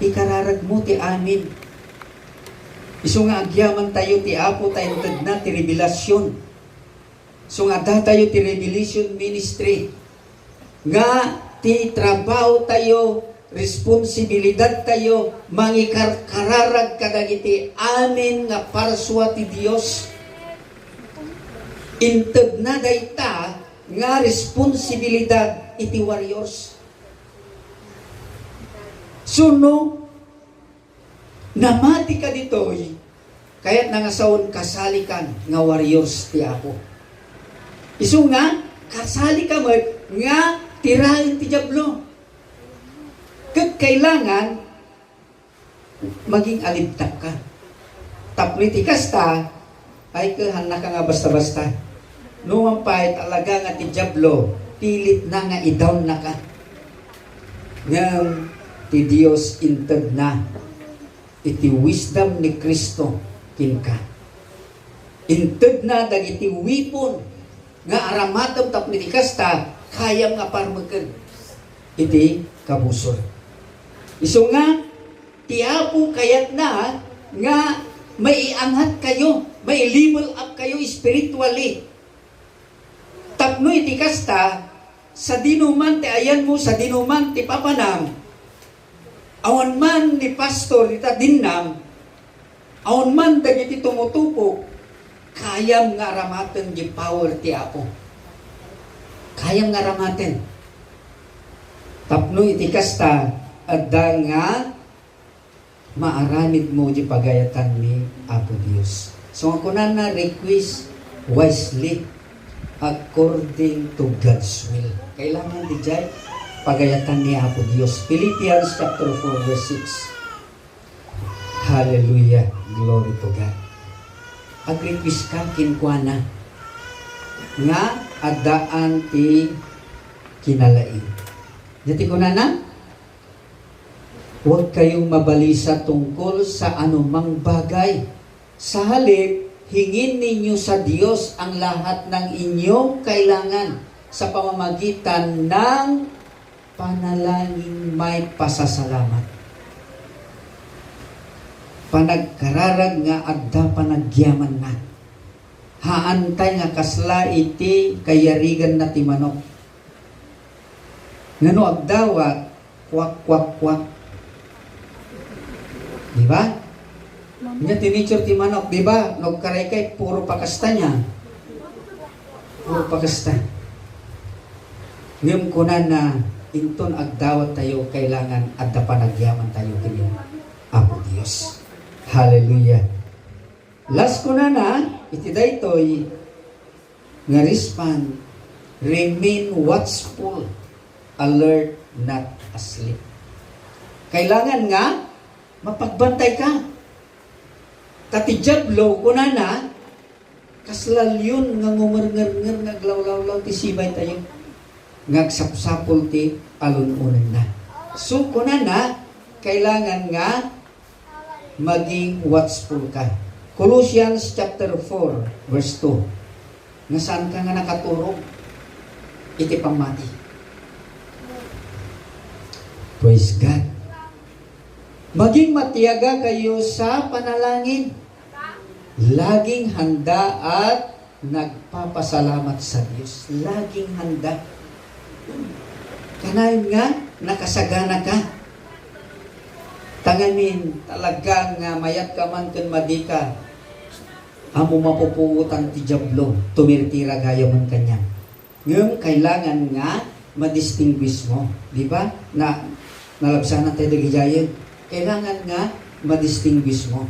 ikararag mo ti amin. Isu nga agyaman tayo ti Apo tayo na ti revelasyon. So nga tayo ti revelation ministry. Nga ti trabaho tayo, responsibilidad tayo, mangikararag kadagiti amin nga parswa ti Dios. Inted na dayta nga responsibilidad iti warriors. So no, namati ka ditoy, kaya't nangasaon kasalikan nga warriors ti Apo. Isu nga, kasali ka mo, nga tirahin ti Diablo. Kailangan, maging alibtak ka. Tapno ti kasta, ay kahana ka nga basta-basta. Numampay talaga nga ti Diablo, pilit na nga i-down na ka. Ngam, ti Dios inted na iti wisdom ni Kristo kinka. Inted na dagiti wipon nga aramatom tapno ti kasta kayam nga parmeken iti kabusor. Isu nga ti Apo kayat na nga maiangat kayo, may level up kayo spiritually. Tapno iti kasta sa dinuman ti ayan mo, sa dinuman ti papanam, awan man ni pastor ita dinnam, awan man dagiti tumutupo, kayam nga aramaten di power ti Apo. Kayam nga aramaten. Tapno iti kasta adda nga maaramid mo di pagayatan ni Apo Dios. So ako na request wisely according to God's will. Kailangan di jay pagayatan ni Apo Dios. Philippians chapter 4 verse 6. Hallelujah. Glory to God. Agrequis ka kinkwana nga adaan ti kinalain. Dati ko na huwag kayong mabalisa tungkol sa anumang bagay. Sa halip, hingin ninyo sa Diyos ang lahat ng inyong kailangan sa pamamagitan ng panalangin may pasasalamat. Panagkararag nga adda panagyaman na. Haantay nga kasla iti kayarigan na ti manok. Ngano agdawat, kwak, kwak, kwak. Diba? Nga tinichor ti manok, diba? Nagkaray puro pakasta niya. Puro pakasta. Ngayon ko na inton agdawat tayo, kailangan adda panagyaman tayo kini Apo Dios. Hallelujah. Last ko na iti daytoy nga respond, remain watchful, alert, not asleep. Kailangan nga mapagbantay ka. Tati Diablo kunana kaslal yun nga ngumer-nger naglawlaw ti sibay tayo. Ngagsapsapol ti alununan na. So kunana kailangan nga maging watchful ka. Colossians chapter 4 verse 2. Nga saan ka nga nakaturog? Iti pamati. Praise God. Maging matiyaga kayo sa panalangin. Laging handa at nagpapasalamat sa Diyos. Laging handa. Kanayon nga, nakasagana ka. Tanganin, talagang mayat ka man kun madika. Amo mapupuutan ti Diablo, tumirtira gayo man kanya. Ngayon, kailangan nga madistinguish mo. Di ba? Nalabsanan tayo dagijayan. Kailangan nga madistinguish mo.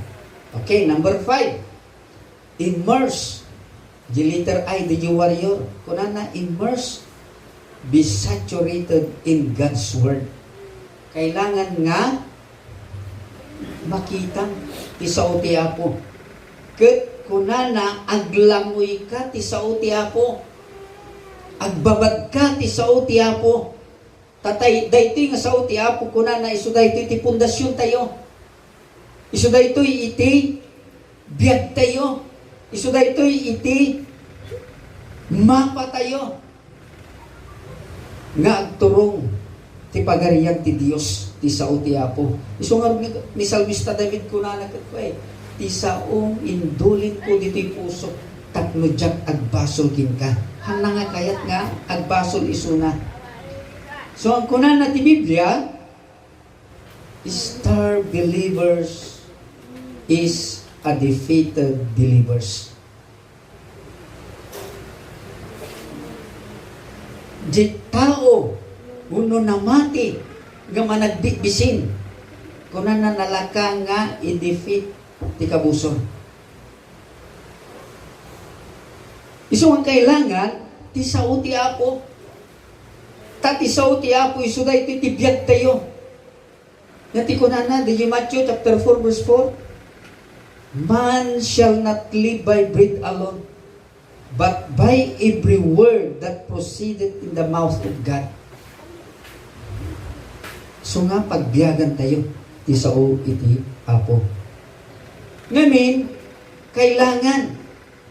Okay, number 5. Immerse. The letter I, the warrior. Kunana, immerse. Be saturated in God's Word. Kailangan nga makita ti sao ti Apo. Ket kunana aglamoy ka ti sao ti Apo. Agbabad ka ti sao ti Apo. Tatay daytoy nga sao ti Apo kunana isu daytoy ti pundasyon tayo. Isu daytoy iti biag tayo. Isu daytoy iti mapa tayo. Nga agturong ti pagarian ti Dios ti sao ti Apo. Isu nga ni Salmista David ko na nagkatwa ti saong indulin ko dito'y puso tapno jak agbasol kin ka. Hana nga kayat nga agbasol isuna. So ang kunan na ti Biblia, star believers is a defeated believers. Di tao uno namati nga managbibisin kunan na nalaka nga i-defeat ti kabuson. Isu ang kailangan ti sao ti Apo. Ti sao ti Apo isu da iti tibiyag tayo. Nati kunan na di Matthew chapter 4 verse 4. Man shall not live by bread alone, but by every word that proceeded in the mouth of God. So nga pagbiyagan tayo ti sao iti Apo. Ngamin, kailangan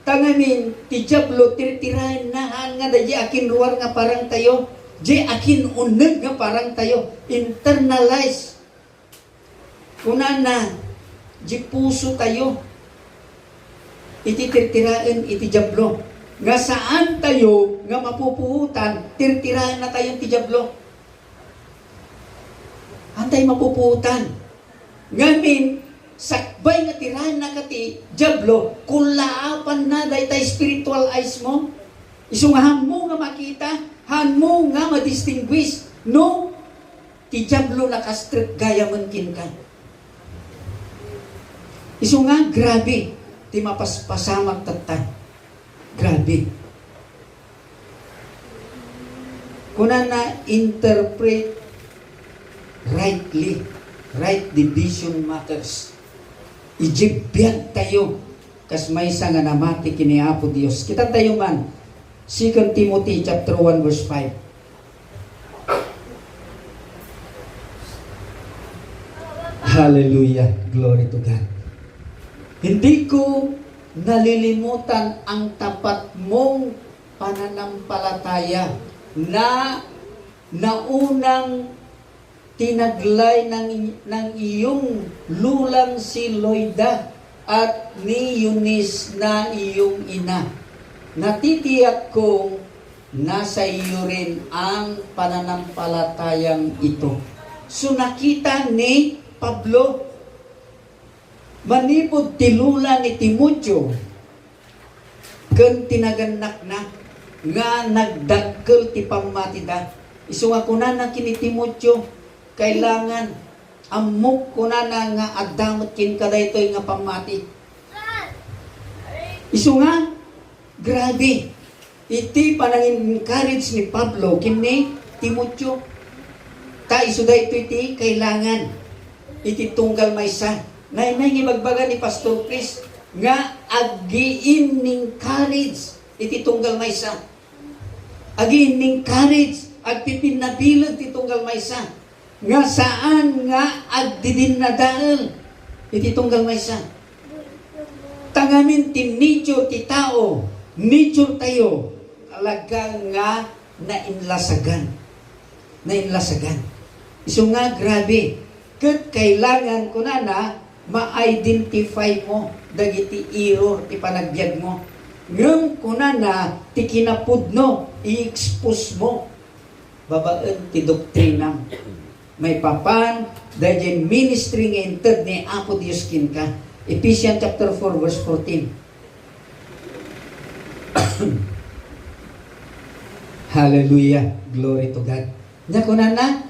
tangamin ti Diablo tirtirahan na nga da di akin luar nga parang tayo, di akin uneg nga parang tayo, internalize kunan na di puso tayo iti tirtirahan iti Diablo. Nga saan tayo nga mapupuhutan, tirtirahan na tayo ti Diablo. Antay mapupuhutan. Ngamin, sakbay nga tirahan na kati Diablo, kulaapan na daytay spiritual eyes mo. Isungahan mo nga makita, han mo nga madistinguish, no, ti Diablo nakastrit gaya man kin ka. Isunga, grabe, ti mapaspasamag tata. Grabe. Kuna na interpret rightly, right division matters. Ijibiyag tayo kas may nga namati kini Apo Dios. Kita tayo man 2 Timothy chapter 1 verse 5. Hallelujah, glory to God. Hindi ko nalilimutan ang tapat mong pananampalataya na naunang tinaglay ng iyong lulang si Loida at ni Eunice na iyong ina. Natitiyak kong nasa iyo rin ang pananampalatayang ito. So nakita ni Pablo, manipod tilula ni Timoteo, ken tinaganak na, nga nagdakkel ti pamatida. Isu nga kunan na kini Timoteo, kailangan amok ko na nga adamot kin kada ito nga pamati. Isu nga, grabe. Iti panangin encourage ni Pablo kini Timoteo. Ta isu da ito iti kailangan. Iti tunggal maysa. Nay magbaga ni Pastor Chris nga agiin ning courage iti tunggal maysa. Agiin ning courage agpipinabilog ti tunggal maysa. Nga saan nga agdidin na dahil iti tunggal maysa. Tangamin ti nature ti tao, nature tayo, alaga nga nainlasagan. Nainlasagan. Isu nga grabe. Ket kailangan ko na ma-identify mo dagiti error ti panagbiag mo. Ngem kuna na ti kinapudno i-expose mo babaen ti doktrinam. May papan dahil ministry nga entered ni Apo Dios kin ka. Ephesians chapter 4 verse 14. Hallelujah. Glory to God. Nya kuna na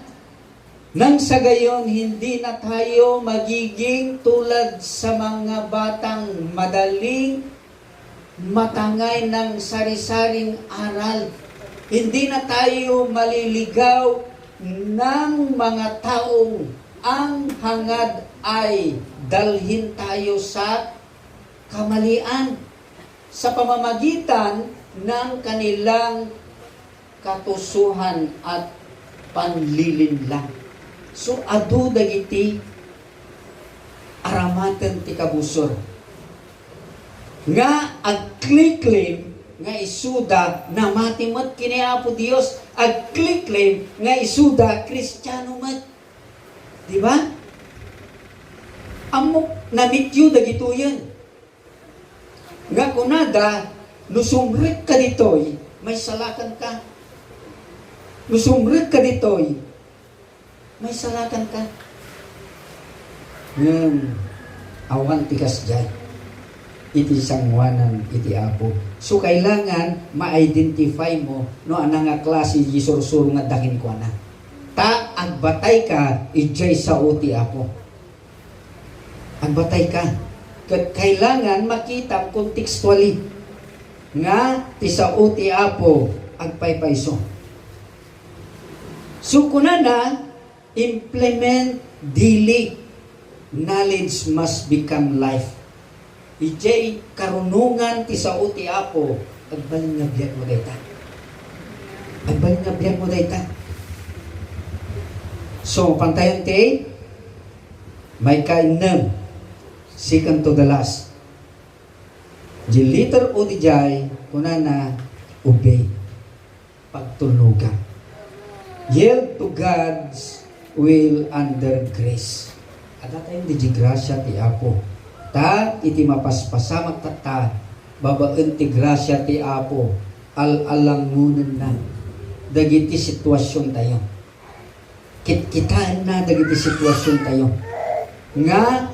nang sa gayon, hindi na tayo magiging tulad sa mga batang madaling matangay ng sari-saring aral. Hindi na tayo maliligaw ng mga taong ang hangad ay dalhin tayo sa kamalian sa pamamagitan ng kanilang katusuhan at panlilinlang. So, adu dagiti aramatan ti kabusor. Nga agkliklaim nga isuda na matimat kini Apo Dios ag claim nga isuda Kristiyano mat. Di ba? Amok na mityo dagitoyan. Nga kunada nusumrit ka ditoy may salakan ka. Nusumrit ka ditoy may salakan ka. Awan tikas dyan. Iti sangwanan iti Apo. So kailangan ma-identify mo no anang nga klase di sursuro nga dakin ko na. Ta agbatay ka ijay sa uti Apo. Agbatay ka. Kailangan makita contextually nga ti sa uti Apo agpaypayso. So kunana implement daily. Knowledge must become life. Ijay karunungan ti sa uti Apo agbalin nga biyak mo dayta. Agbalin nga biyak mo dayta. So pantayon ti may kainam second to the last. The letter o di jay kunana obey. Pagtulugan. Yield to God's will under grace. Ada tayong di grasya ti Apo. Ta iti mapaspasamak ta babaen ti grasya ti Apo al-alangunan na dagiti sitwasyon tayo. Kitkitaan na dagiti sitwasyon tayo. Nga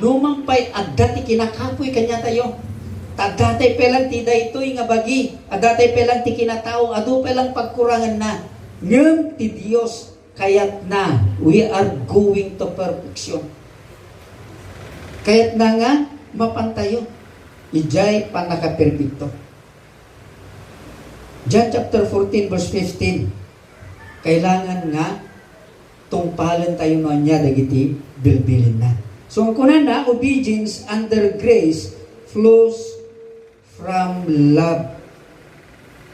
lumampay adda ti kinakapoy kanya tayo. Adatay pelang ti daytoy nga bagi. Adatay pelang ti kinatao. Adu pelang pagkurangan na. Ngem ti Dios kayat na we are going to perfection. Kayat na nga mapantayo. Ijay panakaperpekto. John chapter 14 verse 15. Kailangan nga tungpalan tayo no niya dagiti bilbilin na. So ang kunan na obedience under grace flows from love.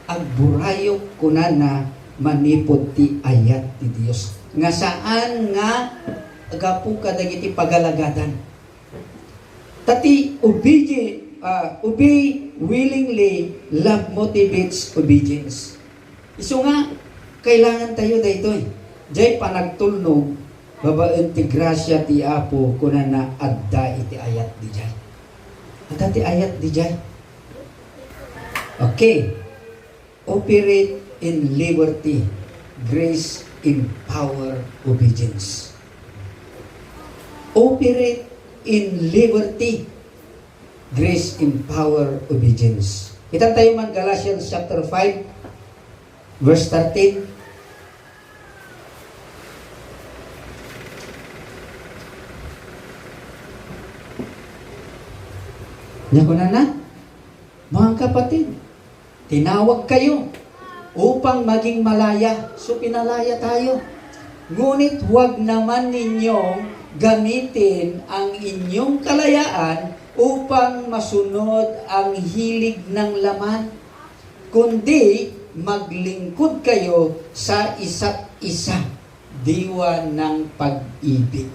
Agburayo kunan na manipod ti ayat ti Dios. Nga saan nga agapu ka dagiti pagalagadan. Tati obey willingly, love motivates obedience. Iso nga kailangan tayo daytoy. Jay panagtulnog babaen ti grasya ti Apo kunana adda iti ayat di jay. Adda ti ayat di jay. Okay. Operate in liberty, grace empower obedience. Operate in liberty, grace empower obedience. Kita tayo man Galatians chapter 5 verse 13. Nya ko na mga kapatid, tinawag kayo upang maging malaya. So pinalaya tayo. Ngunit huwag naman ninyong gamitin ang inyong kalayaan upang masunod ang hilig ng laman, kundi maglingkod kayo sa isa't isa, diwa ng pag-ibig.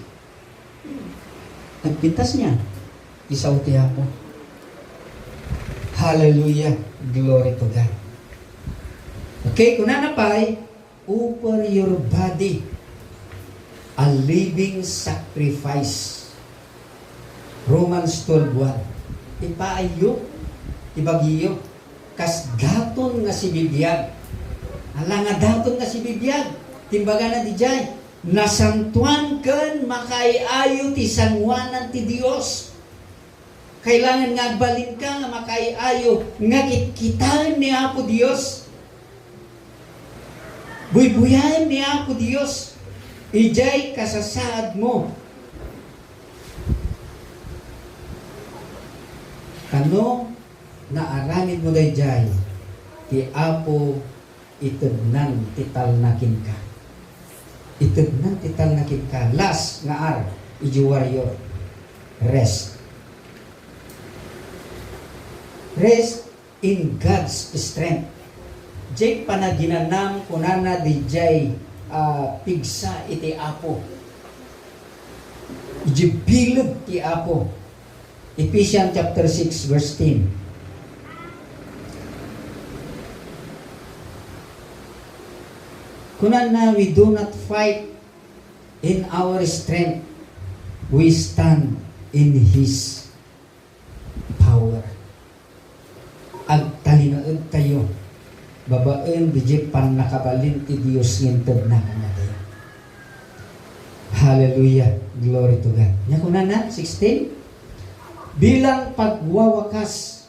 Nagpintas niya, isaw ti Apo. Hallelujah, glory to God. Okay, kung nanapay, offer your body a living sacrifice. Romans 12:1. Ipaayo, ibagiyo, kas daton nga si bibiyag. Ala nga daton nga si bibiyag. Timbaga na di jay. Nasantuan ken makaiayo ti sangwanan ti Dios. Kailangan nga balin ka nga makaiayo nga kitkitaan ni Apo Dios. Buybuyan ni Apo Dios. Ijay kasasaad mo. Kano naaramid mo dayjay ti Apo itudnan tital nakin ka. Itudnan tital nakin ka. Last nga iji warrior. Rest. Rest in God's strength. Jay panaginanam kunana di jay pigsa iti Apo. Iji bilog ti Apo. Ephesians chapter 6 verse 10. Kunan na, we do not fight in our strength. We stand in His power. Agtalinood tayo. Babaen, di pan nakabalin ti Diyos ngintod na kanatayo. Hallelujah. Glory to God. Nya kunan na, 16. Bilang pagwawakas,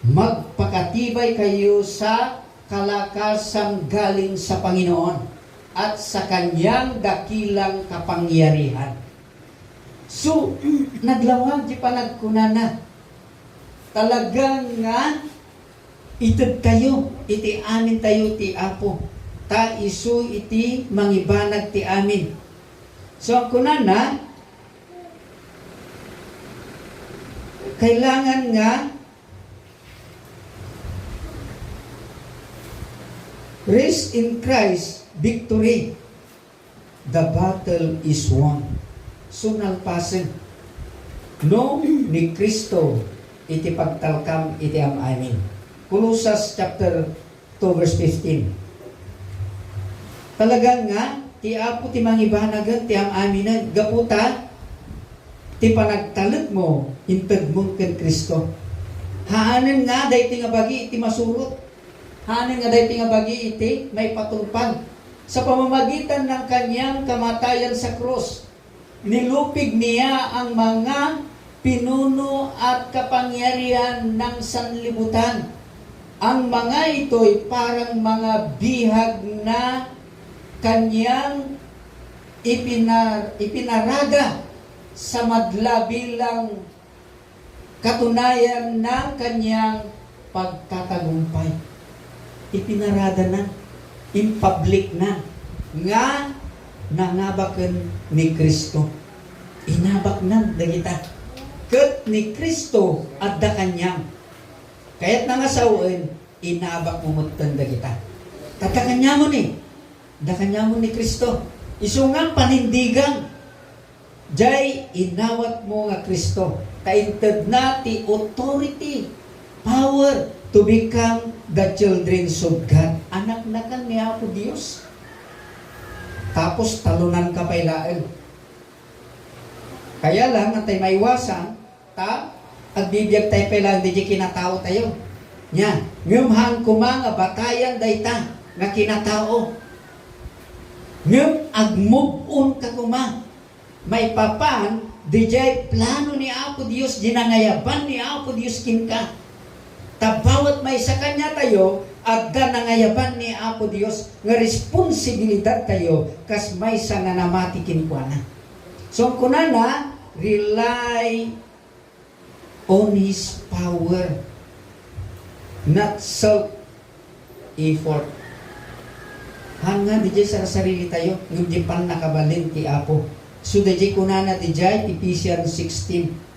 magpakatibay kayo sa kalakasang galing sa Panginoon at sa Kanyang dakilang kapangyarihan. So, naglawag di pa nagkunana. Talagang nga, itad kayo, iti amin tayo ti Apo. Ta isu iti mangibanag ti amin. So, kunana, kailangan nga rest in Christ, victory. The battle is won. So nalpasen. No ni Kristo iti pagtalkam iti amin. Colossus chapter 2 verse 15. Talagang nga ti Apo ti mangibanagan ti amin gaputa ti panagtalet mo inted mo ken Kristo. Haanen nga dayti nga bagi iti masurot. Hanin nga dahi nga bagi iti may patulpan. Sa pamamagitan ng kanyang kamatayan sa krus, nilupig niya ang mga pinuno at kapangyarihan ng sanlibutan. Ang mga ito'y parang mga bihag na kanyang ipinaraga sa madla bilang katunayan ng kanyang pagtatagumpay. Ipinarada na, in public na, nga nangabakan ni Kristo. Inabak na, dagita. Kat ni Kristo at da kanyang. Kaya't nangasawin, inabak mo mutan dagita. Tatakanya mo ni, da kanya mo ni Kristo. Isungang panindigan, jay inawat mo nga Kristo. Kaintad na ti authority, power, to become the children of God. Anak na kan ni Apo Diyos. Tapos talunan ka pailaan. Kaya lang, natay maiwasan, agbibiyag tayo pailaan, di kinatao tayo. Nya, ngumhang kumanga batayan dayta, nga kinatao. Ngum agmove on ka kuma. May papan, di jay plano ni Apo Diyos, ginangayaban ni Apo Diyos kinka. Tabawat may sa kanya tayo, agda nangayaban ni Apo Dios nga responsibilidad tayo kas may sa nga namatikin ko na. So kunana, rely on His power, not self-effort. Hanga di sa sarili tayo, yung di pan nakabalin ti Apo. So di kunana di Ephesians 16.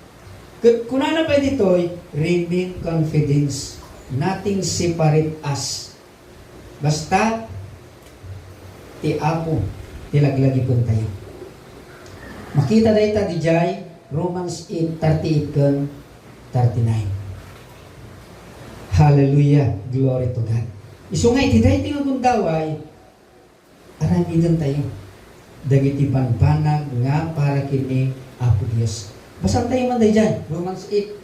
Kunana pa dito'y remain confidence. Nothing separate us. Basta ti Apo tilaglagi pun tayo. Makita dayta di Romans 8:38 39. Hallelujah, glory to God. Isungay ti dayti nga gundaway, aramidan tayo. Dagiti banbanag nga para kini Apo Dios. Basan tayo man dyan, Romans 8.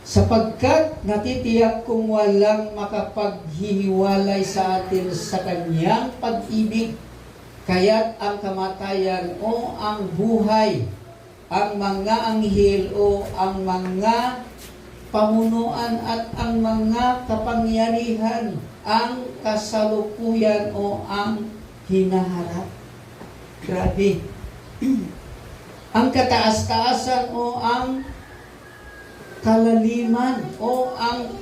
Sapagkat natitiyak kung walang makapaghihiwalay sa atin sa kanyang pag-ibig, kaya't ang kamatayan o ang buhay, ang mga anghel o ang mga pamunuan at ang mga kapangyarihan, ang kasalukuyan o ang hinaharap. Grabe. Ang kataas-taasan o ang kalaliman o ang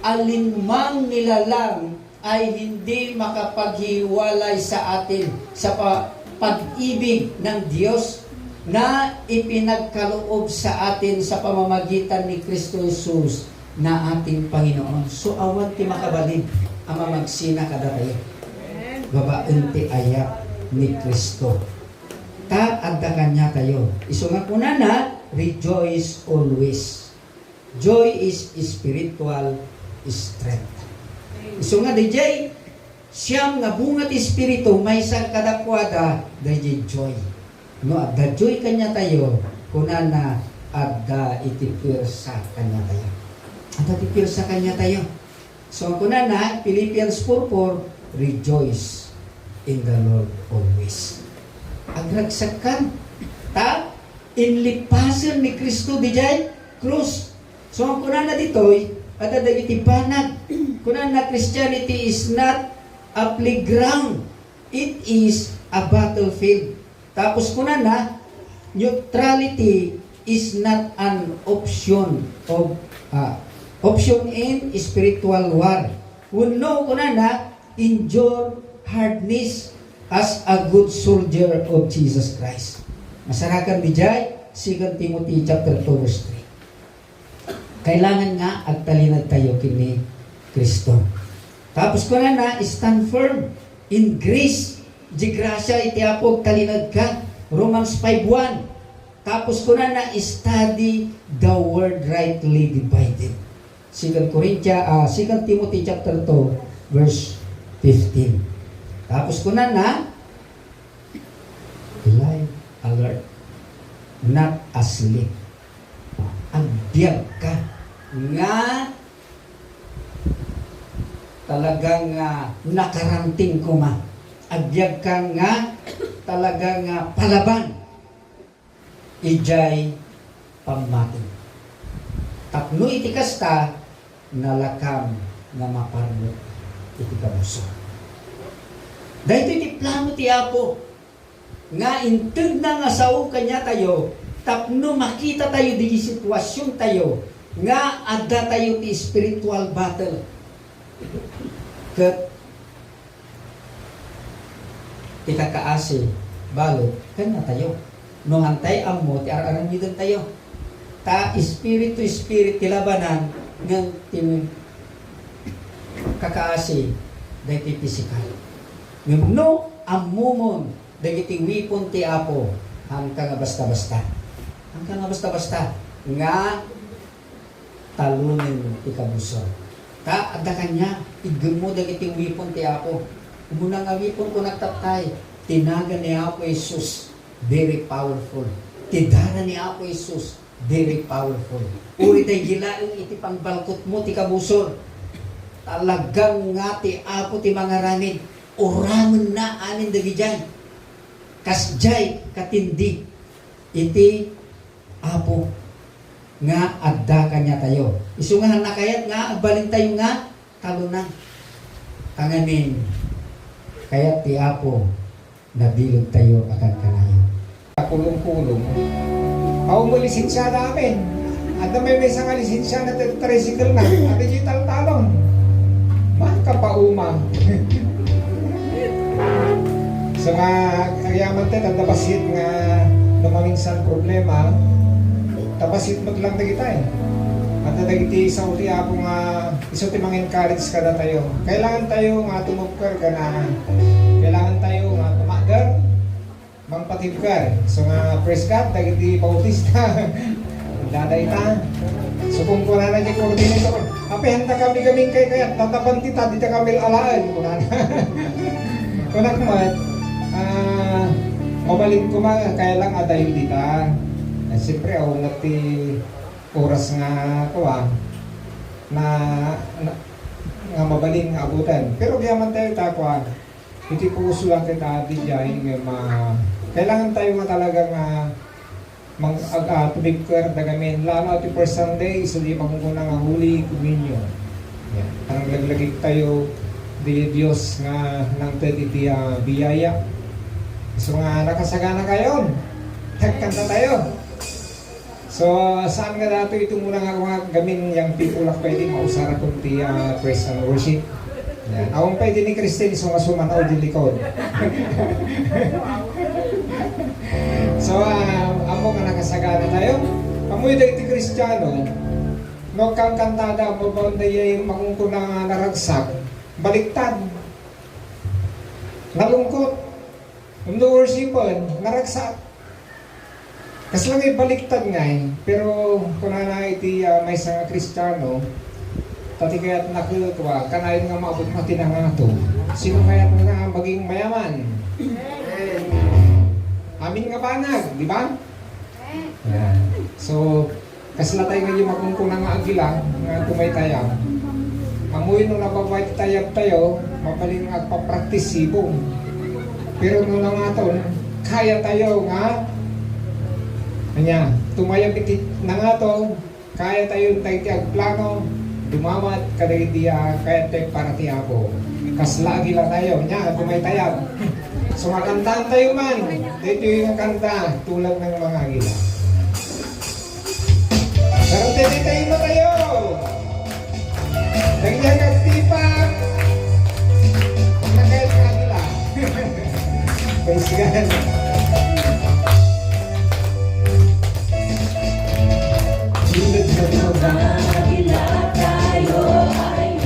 alinmang nilalang ay hindi makapaghiwalay sa atin sa pag-ibig ng Diyos na ipinagkaloob sa atin sa pamamagitan ni Kristo Jesus na ating Panginoon. So awan ti makabalid ang mamagsina kada tayo. Babaen ti ayat ni Kristo. Adda kanya tayo. Iso nga kuna na, rejoice always. Joy is spiritual strength. Iso nga DJ, siyam nga bungat espiritu may isang kadakwada dahil joy. No, adda joy kanya tayo, kunana adda itipir sa kanya tayo. Adda itipir sa kanya tayo. So kunana, Philippians 4:4, rejoice in the Lord always. Agragsakan, ta, inlipasan ni Kristo di jay krus. So kunana ditoy, adda dagiti banag. Kunana, Christianity is not a playground. It is a battlefield. Tapos kunana, neutrality is not an option of option in spiritual war. Uno kunana, endure hardness as a good soldier of Jesus Christ. Masarakan bijay 2 Timothy chapter 2 verse 3. Kailangan nga agtalinag tayo kini Kristo. Tapos kunana, stand firm in grace. Di grasya iti apog talinag ka. Romans 5:1. Tapos kunana, study the word rightly divided. 2 Timothy chapter 2 verse 15. Tapos kunana, live alert, not asleep. Agbyag ka nga talagang nakaranting ko ma. Agbyag ka nga talagang palaban. Ijay pamatin. Tapno iti kasta nalakam nga maparno iti kabuso. Dahito iti plano ti Apo nga integ na nga sao kanya tayo, tapno makita tayo di sitwasyon tayo nga adda tayo ti spiritual battle. Ket itakaasi balot kan na tayo. No hantay amo ti ararangidan tayo. Ta espiritu tilabanan ng tim kakaasi dahiti physical. No amumon dagiti wipon ti Apo hanggang nga basta-basta. Hanggang nga basta-basta nga talunin ti kabuso. Ta adda kanya igmo dagiti wipon ti Apo. Umuna nga wipon ko nagtaptay, tinaga ni Apo Jesus, very powerful. Tidara ni Apo Jesus, very powerful. Uri tayo gilaing iti pangbalkot mo ti kabusor. Talagang nga ti Apo ti mga ranid. Orangan na anin dagijay. Kasjay katindi. Iti Apo nga adda kanya tayo. Isungahan na kayat nga agbalin tayo nga talunan. Tanganin. Kaya ti Apo nabilog tayo akan kanayo. Kulong-kulong. Ako mo lisensya namin. At na may isang lisensya na tricycle na. At digital talon. Makapauma. So nga, ayaman tayo, tabasit nga lumaminsan problema. Tabasit mo lang na kita eh. At nadagiti isang uti ako nga iso ti mang-encourage ka na tayo. Kailangan tayo nga tumupkar ka na. Kailangan tayo nga tumagar, mangpatibkar. So nga praise God, dagiti pautista. Daday ta. So kung kuna na niya coordinator, apihan na kami kay kaya tatapan tita, di ta kami alaan. Kuna na. Kuna kumat, mabalin ko ma, kaya lang adayin dita. Siyempre, ako nati oras nga kuha nga mabaling nga abutan. Pero gayaman tayo takwa, hindi po usulang kita di dyan, kailangan tayo nga talaga nga tubigkar dagamin. Lalo ati per Sunday, so di magkukuna nga Holy Communion. Yan. Parang laglagig tayo di Diyos nga nang iti biyaya. So nga nakasagana kayo, nagkanta tayo. So, saan nga dato ito muna nga mga gamin yung people na pwede mausara kung ti praise and worship. Yan. Awang pwede ni Christine, so nga sumanaw din likod. So, amo nga nakasagana tayo. Amoy da iti Kristiyano, no kang kantada mo ba na yung makungkuna naragsak, baliktad. Nalungkot. Yung worshipon, naragsak. Kasi lang baliktad nga eh. Pero kung na iti may isang Kristiyano, tati kaya't nakuha, kanayon nga maabot matinangato. Sino kaya na maging mayaman? Amin nga banag, di ba? Yan. So, kasla tayo ngayon makungkuna nga agila, nga tumay tayang. Amoy nung nababay tayag tayo, mapaling agpa-practice sibong. Pero nung nga ito, kaya tayo nga, kanya, tumayag iti na nga to, kaya tayo tayo tiyag plano, dumamat kada diya, kaya tayo para tiyabo. Kasla agila tayo, kanya, tumay tayag. So makantaan tayo man, dito yung kanta, tulad ng mga agila. Pero tayo na tayo! Nagyan at tipak! Nakayat ng agila. Praise God! Tulad sa mga agila tayo ay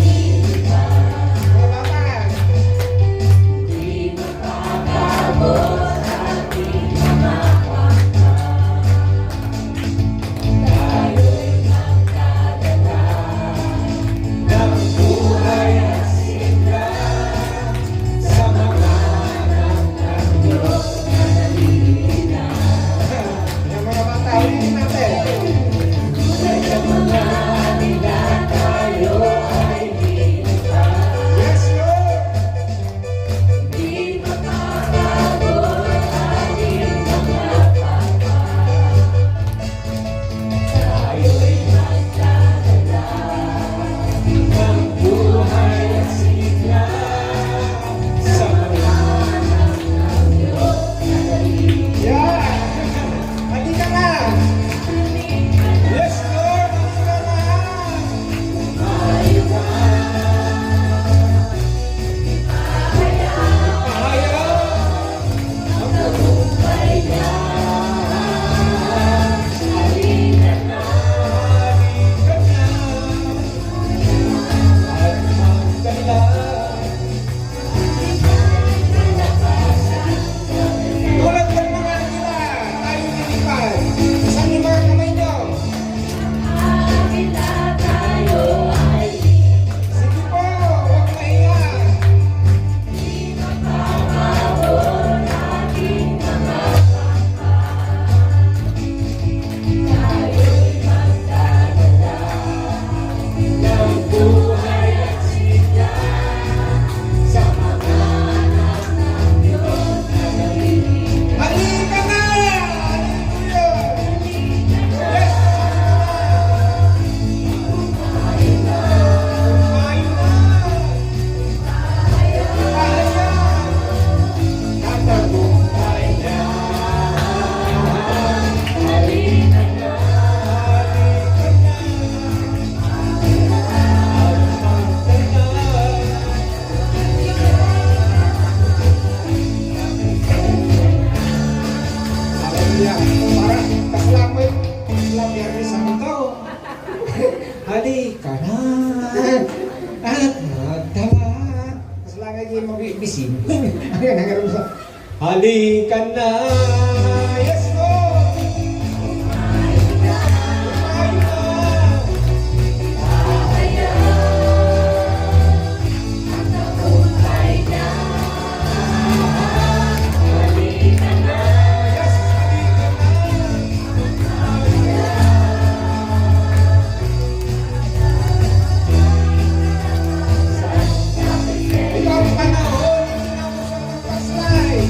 halika na at magtawag. Mas langay yung mabibisin. Ang nagaroon sa halika na. Yes, Lord! Ikaw ang panahon, hindi na mo siya magpaslay.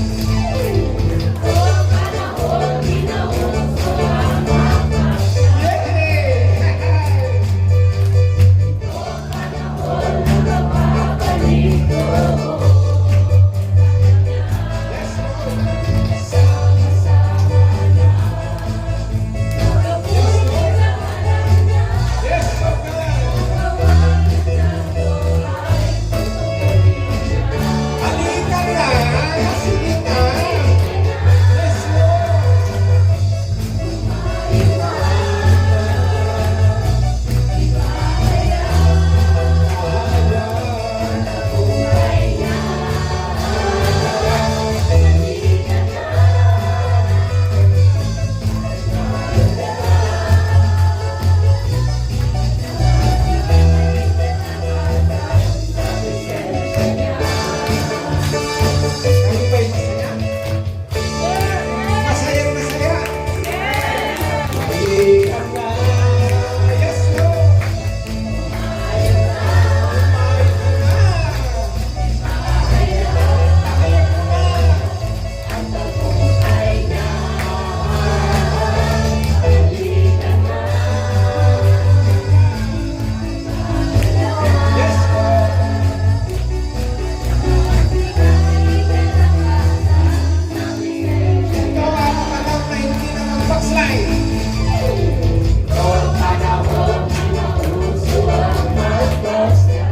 Noong panahon ng uso ang magpasta.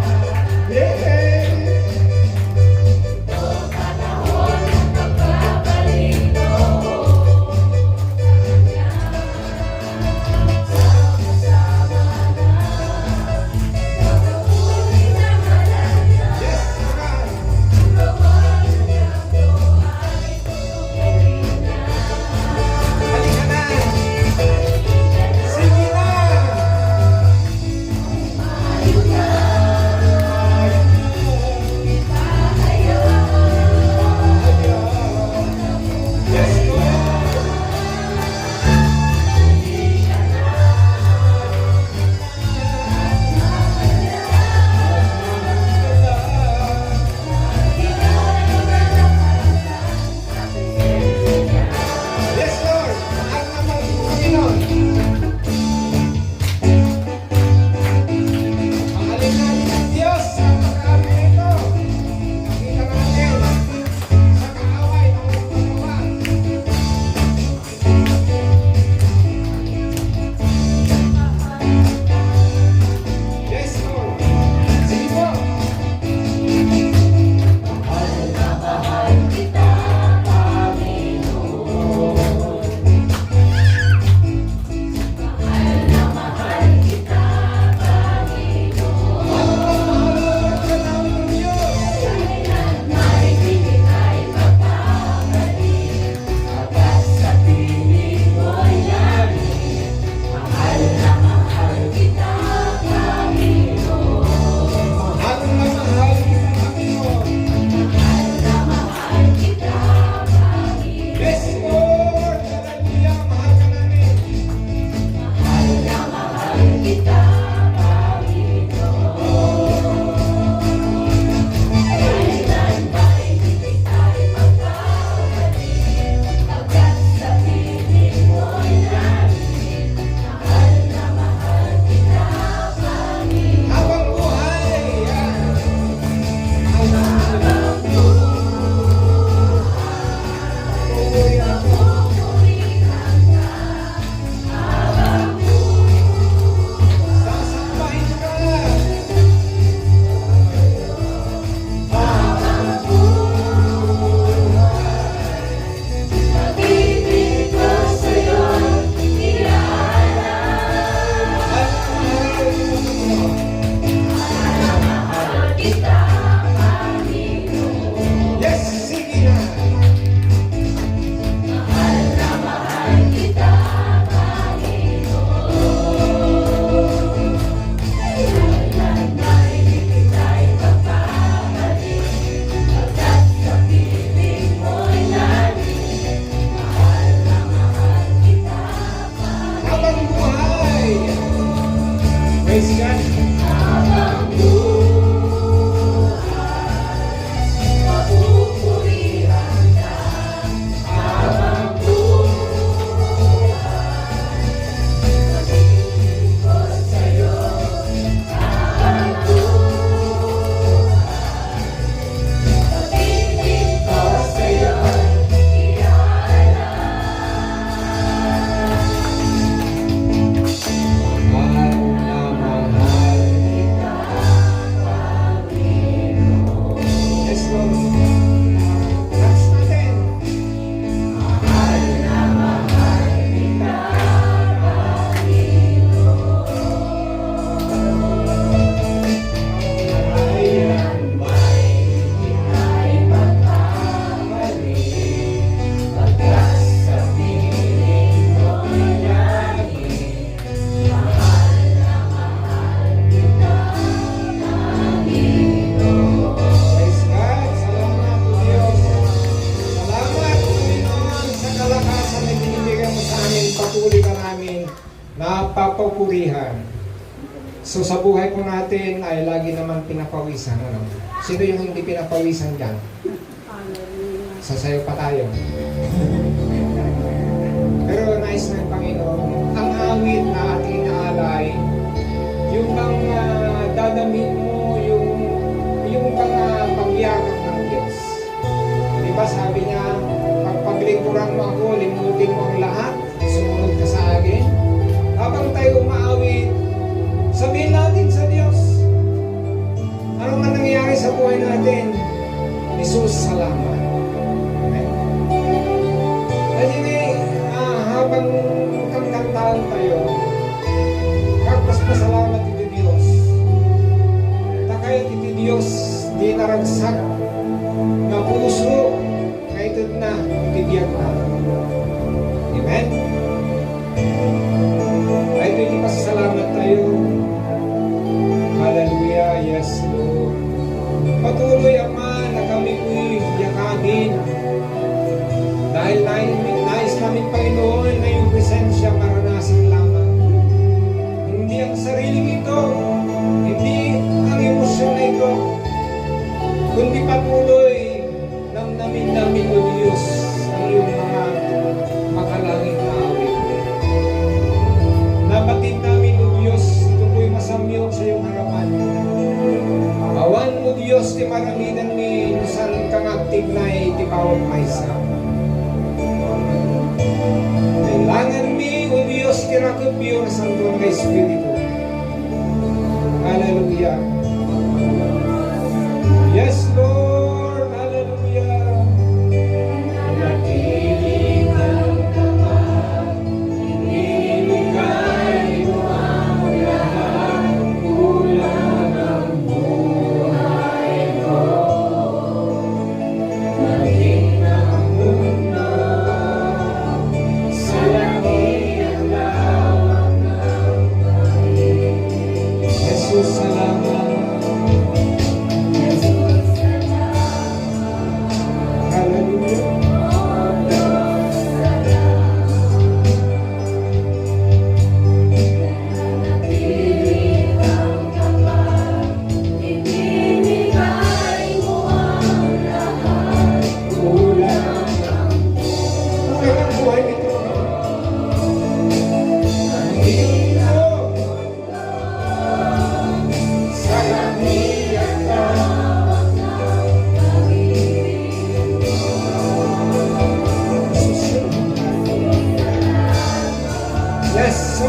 Yeah! Noong panahon ng pagkabalik noon sa kanya. Sama-sama na nakapuli na malaya. Yes, God! Gawa ng yakto ay tutuloy na. Halika na! Sige na! Mayo na! Yes, Lord! Yes, Lord! Mahal na mahal ko, Panginoon. Mahalin natin ang Diyos sa pag-aamin nito. Nakita natin sa kaaway ng pagpagawa. Yes, Lord. Sige po. Mahal na mahal kita, Panginoon. Mahal na mahal kita, Panginoon. Mahal ka namin ng Diyos. Kailan may bigay ay magpapalik. Agad sa piling mo'y langit. Mahal na mahal kita, Panginoon. Mahal na mahal kita, Panginoon. Mahal na mahal kita, Panginoon. Yes, Lord. Hallelujah. Mahal ka namin. Mahal na mahal kita, Panginoon. Kailan ba'y bigay ay magpapalik? Agad sa piling mo'y langit. Mahal na mahal kita, Panginoon. Habang buhay, habang buhay ako, pupurihan ka. Habang buhay, sasambahin ka. Habang buhay, pag-ibig ko sa'yo'y mahal kita, Panginoon. Yes, sige na. Mahal na mahal kita, Panginoon. Kailan may bigay ay magpapalik. Agad sa piling mo'y langit. Mahal na mahal kita, Panginoon. Habang buhay. Praise God. Habang buhay, mapupurihan ka. Habang buhay, pag-ibig ko sa'yo. Habang buhay, pag-ibig ko sa'yo. Mahal na mahal kita, Panginoon. Yes, Lord. Dance natin. Mahal na mahal kita, Panginoon. Kailan ba'y ika'y magpapalik? Pagkas sa piling mo'y langit. Mahal na mahal kita, Panginoon. Praise God. Salamat po, Diyos. Salamat, Panginoon, sa kalakasan na binibigyan mo sa amin. Patuloy ka namin na papapurihan. So sa buhay po natin ay lagi naman pinapawisan. Ano? Sino yung hindi pinapawisan dyan? Sasayaw pa tayo. Pero nais ng Panginoon, ang awit na ating inaalay, yung bang dadamin mo, yung bang pagyakap ng Diyos. Di ba sabi niya, pag paglingkuran mo ako, limutin mo ang lahat, sumunod ka sa buhay natin. Jesus, salamat. Amen. At hindi, habang kankantahan tayo, kagpasalamat iti Diyos. Takay iti Diyos, di naragsak, na puso, na ito na, itibiyag na. Amen? Ay ito yung pasasalamat tayo. Hallelujah, yes Lord. Patuloy Ama na kami po'y yakagin. Dahil nais namin Panginoon na yung presensya maranasan lamang. Hindi ang sariling ito, hindi ang emosyon na ito, kundi patuloy namin o Diyos ang iyong mga makalangit na awit. Nabatid namin o Diyos, ito po'y masamyo sa iyong harapan. Awan mo Diyos, ti maraminan mi, nusan kang agtignay, ti bawat maysa. Kailangan mi o Diyos, ti rakubyo na santo ng Espiritu. Hallelujah. Yes, Lord. Hallelujah. Nakilig ang kapag, inibigay mo ang lahat, kulang ang buhay ko. Maging ang mundo, sa laki at lawak ng pag-ibig. Jesus, salamat. Yes, so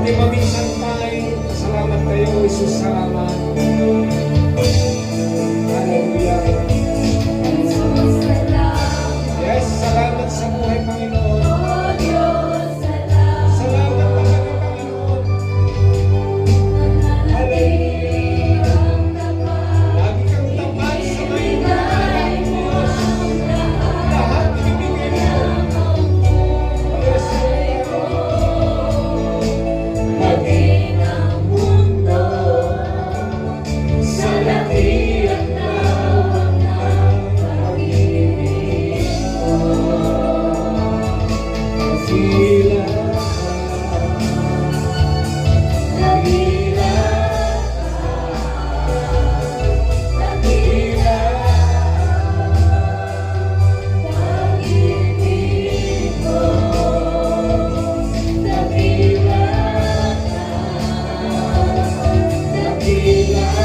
Hindi maminsan tayo. Salamat kayo, Jesus. Salamat. Hallelujah. Yes, salamat sa buhay, Panginoon. Salamat talaga, Panginoon. Hallelujah. Lagi kang tapat sa may pangalan mo, Diyos. Lahat ibibigay mo. Yes, maging ang mundo sa laki at lawak ng pag-ibig mo. Dakila ka, dakila pag-ibig mo. Dakila dakila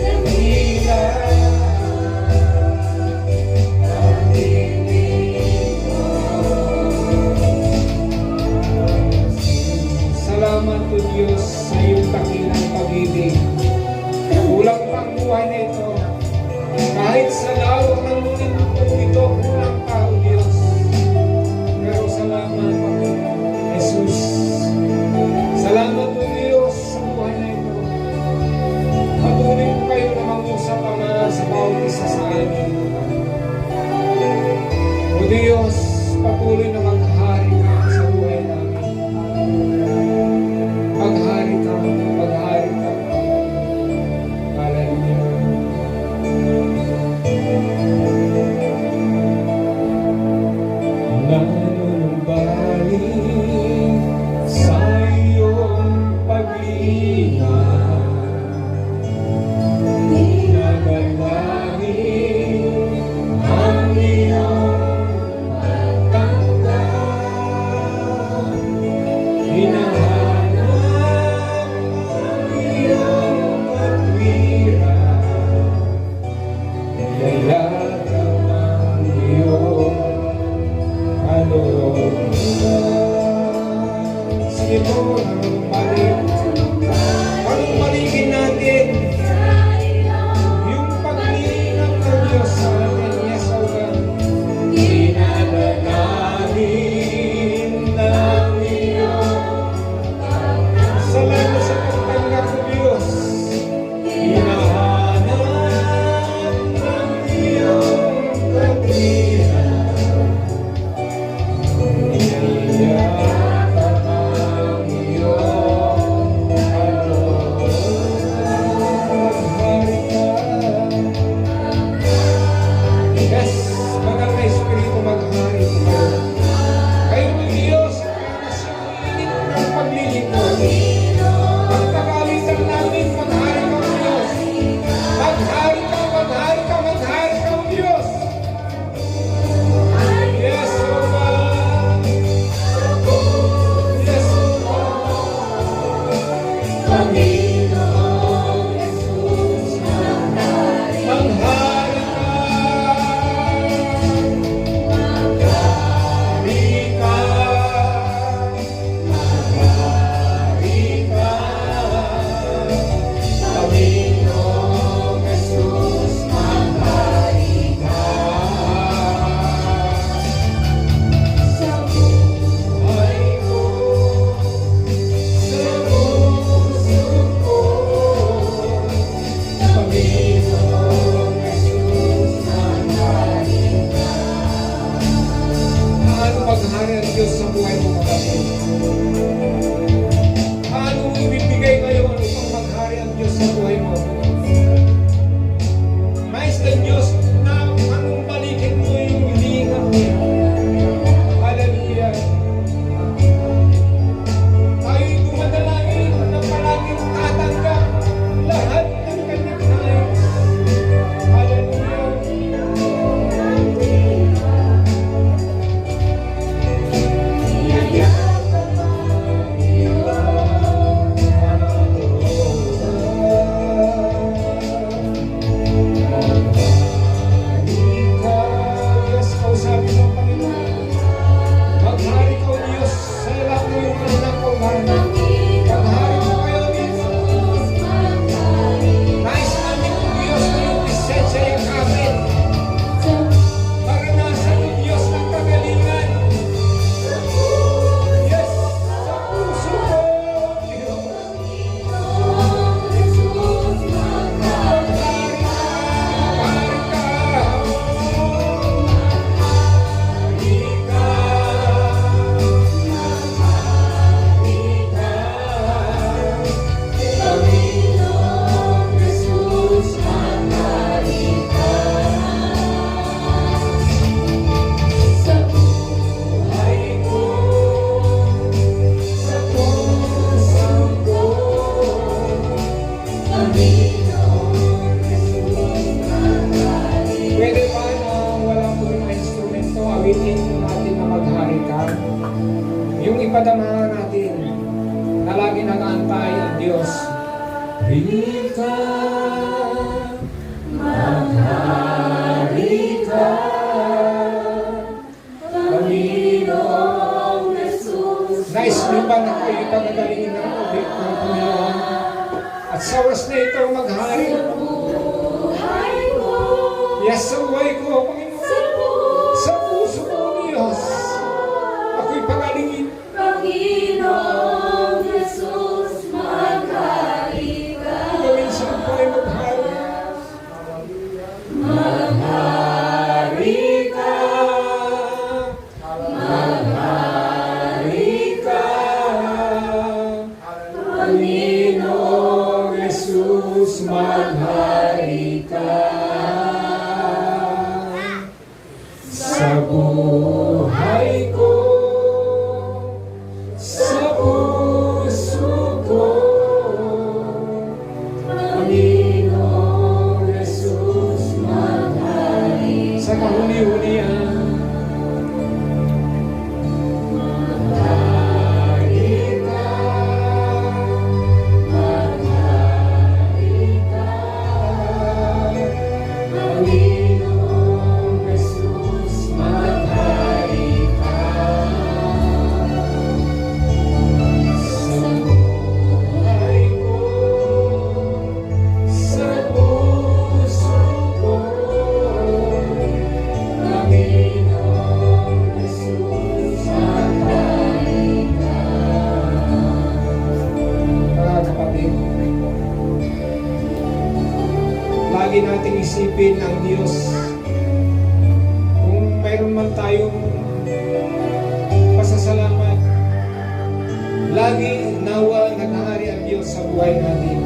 dakila pag-ibig mo. Salamat po Diyos sa iyong dakilang pag-ibig. Kulang pa ang buhay na ito. Kahit sa lawak ng mundo ito, kulang pa o Diyos. Pero salamat Jesus. Salamat po Diyos sa buhay na ito. Patuloy po kayo na mangusap Ama sa bawat isa sa amin. O Diyos, patuloy na maghari ka sa buhay namin. Maghari ka, maghari ka. Hallelujah. Nanunumbalik sa iyong pag-iingat. Nagalangin ang iyong pagtanggap. Hinahanap ang iyong pagwira. Niyayakap ang iyong sige po, panumbalikin natin yung pag-iingat ng Diyos sa atin. Yes, O God. Dinadalangin ng iyong salamat sa pagtanggap ng Diyos. Hinahanap ng iyong pag-iingat. padamahan natin na lagi nag-aantay ang Diyos. Rika, maghari ka, Panginoong Jesus. Nais niyo ba na kayo ipagagalingin ng ulit ng Panginoon? At sa oras na ito, maghari. Yes, sa buhay ko, Panginoon. Sa puso ko, Diyos. Ako'y pagalingin. Panginoong Jesus, maghari ka. Gawin sa buhay, maghari. Maghari ka. Maghari ka. Panginoong Jesus, maghari ka. Sa buhay ko, sa puso ko, Panginoong Jesus, maghari ka. Sa kahuli-hulihan, maghari ka, maghari ka, Panginoong Jesus, maghari ka. Sa buhay ko, sa puso ko, Panginoong Jesus, maghari ka. Mga kapatid, lagi nating isipin ang Diyos. Kung mayroon man tayong pasasalamat, lagi nawa naghahari ang Diyos sa buhay natin.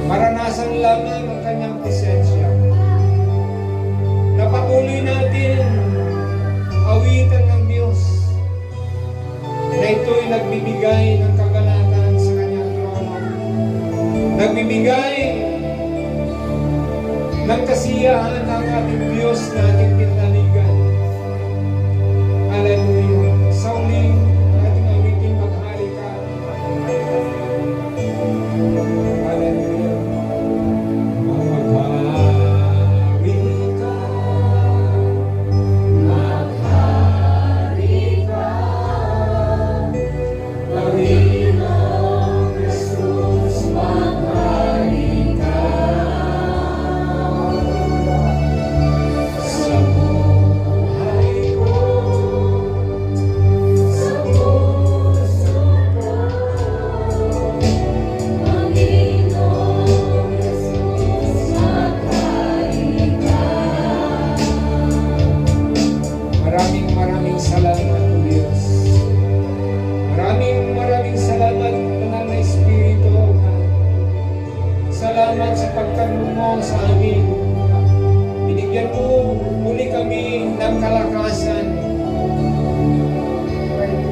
Maranasan lamang ang kanyang presensya. Napatuloy natin awitan ng Diyos na ito'y nagbibigay ng kagalakan sa kanyang trono. Nagbibigay ng kasiyahan ng ating Diyos na ating pinaligan. Hallelujah. Sa uling ating awitin, maghari ka. Hallelujah. Maghari ka. Maghari ka. Panginoong Jesus, maghari ka. Sa buhay ko, Sa puso ko, Panginoong Jesus, maghari ka. maraming salamat, O Diyos. Maraming salamat, Banal na Espiritu, O God. Salamat sa pagtanong mo sa amin. Binigyan mo muli kami ng kalakasan,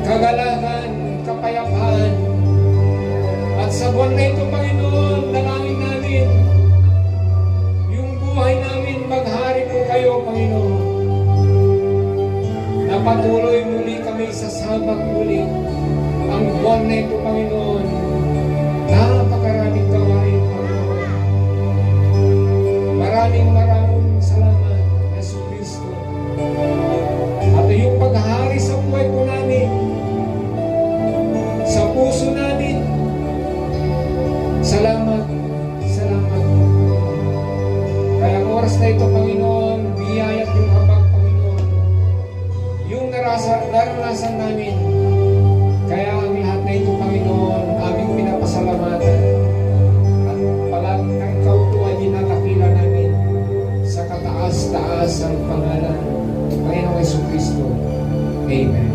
kagalakan, kapayapaan. At sa buwan na ito, Panginoon, dalangin namin yung buhay namin, maghari po kayo, Panginoon. Napatuloy muli kami sa sabak muli. Ang buwan na ito, Panginoon, napakaraming gawain, Panginoon. Maraming salamat, Yesu Cristo. At yung paghahari sa buhay po namin, sa puso namin, salamat. Kaya ang oras na ito, Panginoon, biyayat yung habag, Panginoon. Yung naranasan namin, kaya ang lahat na ito, Panginoon, aming pinapasalamatan. At palagi na ikaw po ay dinatakila namin sa kataas-taas ang pangalan ng Panginoong Yesu Cristo. Amen.